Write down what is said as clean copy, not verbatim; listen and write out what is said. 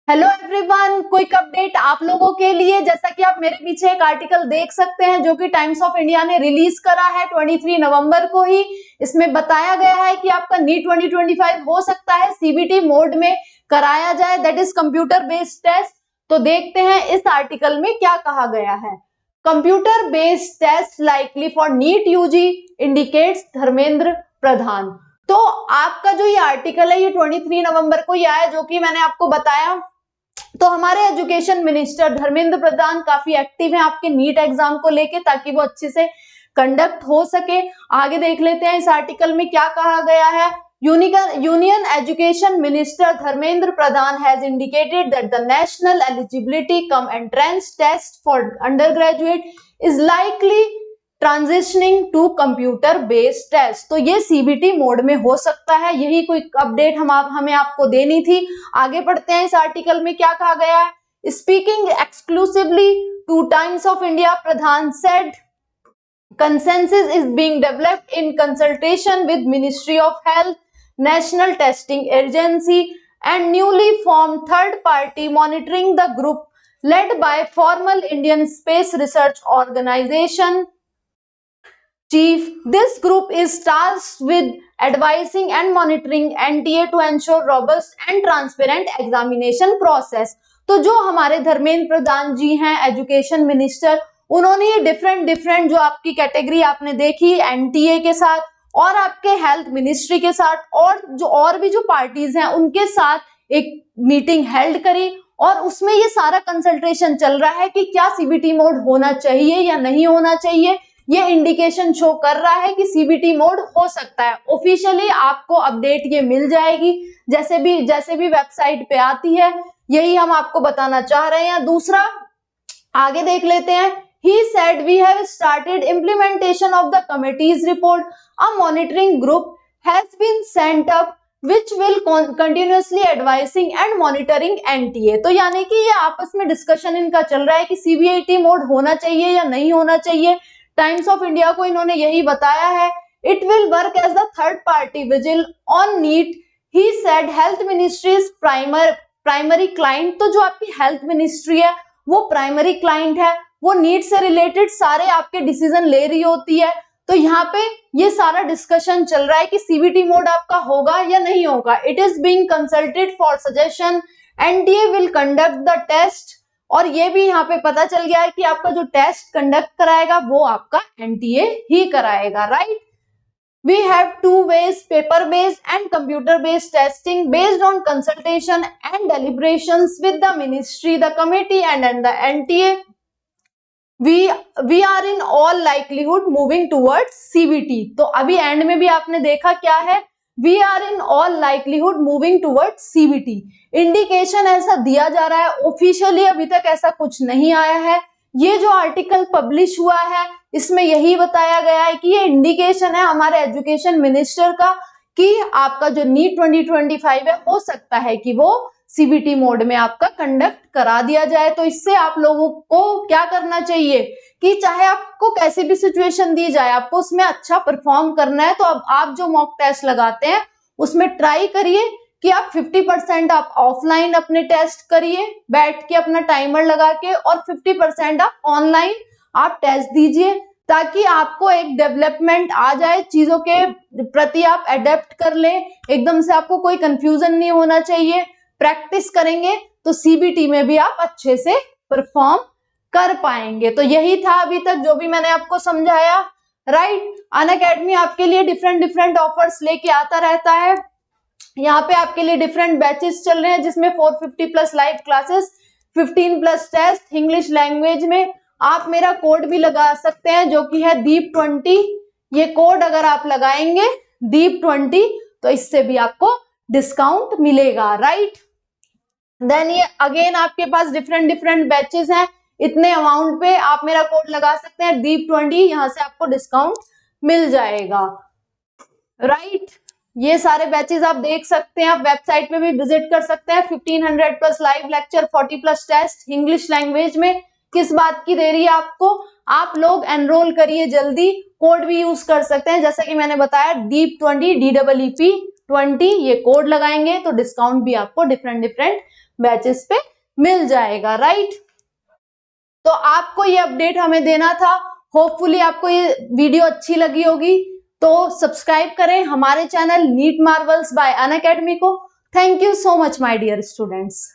Hello everyone, quick update आप लोगों के लिए। जैसा कि आप मेरे पीछे एक आर्टिकल देख सकते हैं जो कि टाइम्स ऑफ इंडिया ने रिलीज करा है 23 नवंबर को ही। इसमें बताया गया है कि आपका नीट 2025 हो सकता है सीबीटी मोड में कराया जाए, that is computer based test. तो देखते हैं इस आर्टिकल में क्या कहा गया है। Computer based test likely for NEET UG indicates Dharmendra Pradhan. तो आपका जो ये आर्टिकल है ये 23 नवंबर को ही आया, जो कि मैंने आपको बताया। तो हमारे एजुकेशन मिनिस्टर धर्मेंद्र प्रधान काफी एक्टिव हैं आपके नीट एग्जाम को लेके, ताकि वो अच्छे से कंडक्ट हो सके। आगे देख लेते हैं इस आर्टिकल में क्या कहा गया है। Union education minister Dharmendra Pradhan has indicated that the national eligibility cum entrance test for undergraduate is likely transitioning to computer based test. तो ये सीबीटी मोड में हो सकता है, यही कोई अपडेट हमें आपको देनी थी। आगे पढ़ते हैं इस आर्टिकल में क्या कहा गया है। Speaking exclusively two times of India, Pradhan said consensus is being developed in consultation with Ministry of Health, National Testing Agency and newly formed third party monitoring the group led by former Indian Space Research Organization chief. This group is tasked with advising and monitoring NTA to ensure robust and transparent examination process. तो जो हमारे धर्मेंद्र प्रधान जी हैं education minister, उन्होंने ये different जो आपकी category आपने देखी एनटीए के साथ और आपके हेल्थ मिनिस्ट्री के साथ और भी जो पार्टीज हैं उनके साथ एक मीटिंग हेल्ड करी, और उसमें ये सारा कंसल्टेशन चल रहा है कि क्या सीबीटी मोड होना चाहिए या नहीं होना चाहिए। ये इंडिकेशन शो कर रहा है कि सीबीटी मोड हो सकता है। ऑफिशियली आपको अपडेट ये मिल जाएगी जैसे भी वेबसाइट पे आती है, यही हम आपको बताना चाह रहे हैं। दूसरा आगे देख लेते हैं। He said we have started implementation of the committee's report. A monitoring group has been sent up which will continuously advising and monitoring NTA. तो यानी कि ये आपस में डिस्कशन इनका चल रहा है कि सीबीटी मोड होना चाहिए या नहीं होना चाहिए। टाइम्स ऑफ इंडिया को इन्होंने यही बताया है। It will work as the third party vigil on NEET. He said health ministry is primary client. तो जो आपकी हेल्थ मिनिस्ट्री है वो प्राइमरी क्लाइंट है, वो नीट से रिलेटेड सारे आपके डिसीजन ले रही होती है। तो यहाँ पे ये सारा डिस्कशन चल रहा है कि सीबीटी मोड आपका होगा या नहीं होगा। It is being consulted for suggestion, NTA will conduct the test. और ये भी यहाँ पे पता चल गया है कि आपका जो टेस्ट कंडक्ट कराएगा वो आपका एनटीए ही कराएगा, right. We have two ways, paper based and computer based testing based on consultation and deliberations with the ministry, the committee and the NTA. We are in all likelihood moving towards CBT. तो अभी and में भी आपने देखा क्या है, we are in all likelihood moving towards CBT. Indication ऐसा दिया जा रहा है, ऑफिशियली अभी तक ऐसा कुछ नहीं आया है। ये जो आर्टिकल पब्लिश हुआ है इसमें यही बताया गया है कि ये इंडिकेशन है हमारे एजुकेशन मिनिस्टर का कि आपका जो नीट 2025 है हो सकता है कि वो सीबीटी मोड में आपका कंडक्ट करा दिया जाए। तो इससे आप लोगों को क्या करना चाहिए कि चाहे आपको कैसी भी सिचुएशन दी जाए, आपको उसमें अच्छा परफॉर्म करना है। तो अब आप जो मॉक टेस्ट लगाते हैं उसमें ट्राई करिए कि आप 50% आप ऑफलाइन अपने टेस्ट करिए बैठ के अपना टाइमर लगा के, और 50% आप ऑनलाइन आप टेस्ट दीजिए, ताकि आपको एक डेवलपमेंट आ जाए, चीजों के प्रति आप अडेप्ट कर ले, एकदम से आपको कोई कंफ्यूजन नहीं होना चाहिए। प्रैक्टिस करेंगे तो सीबीटी में भी आप अच्छे से परफॉर्म कर पाएंगे। तो यही था अभी तक जो भी मैंने आपको समझाया, राइट। अनअकैडमी आपके लिए डिफरेंट ऑफर्स लेके आता रहता है। यहाँ पे आपके लिए डिफरेंट बैचेस चल रहे हैं जिसमें 450 plus live classes, 15 plus test English language में। आप मेरा कोड भी लगा सकते हैं जो कि है दीप20। ये कोड अगर आप लगाएंगे दीप20 तो इससे भी आपको डिस्काउंट मिलेगा, राइट। देन ये अगेन आपके पास डिफरेंट बैचेस हैं, इतने अमाउंट पे आप मेरा कोड लगा सकते हैं दीप20, यहाँ से आपको डिस्काउंट मिल जाएगा, राइट। ये सारे बैचेस आप देख सकते हैं, आप वेबसाइट पे भी विजिट कर सकते हैं। 1500 plus live lecture, 40 plus test English language में। किस बात की देरी है आपको, आप लोग एनरोल करिए जल्दी, कोड भी यूज कर सकते हैं जैसा कि मैंने बताया दीप20 DEEP 20 ये कोड लगाएंगे तो डिस्काउंट भी आपको डिफरेंट बैचेस पे मिल जाएगा, राइट। तो आपको ये अपडेट हमें देना था। होपफुली आपको ये वीडियो अच्छी लगी होगी, तो सब्सक्राइब करें हमारे channel NEET Marvels by Unacademy को। Thank you so much my dear students.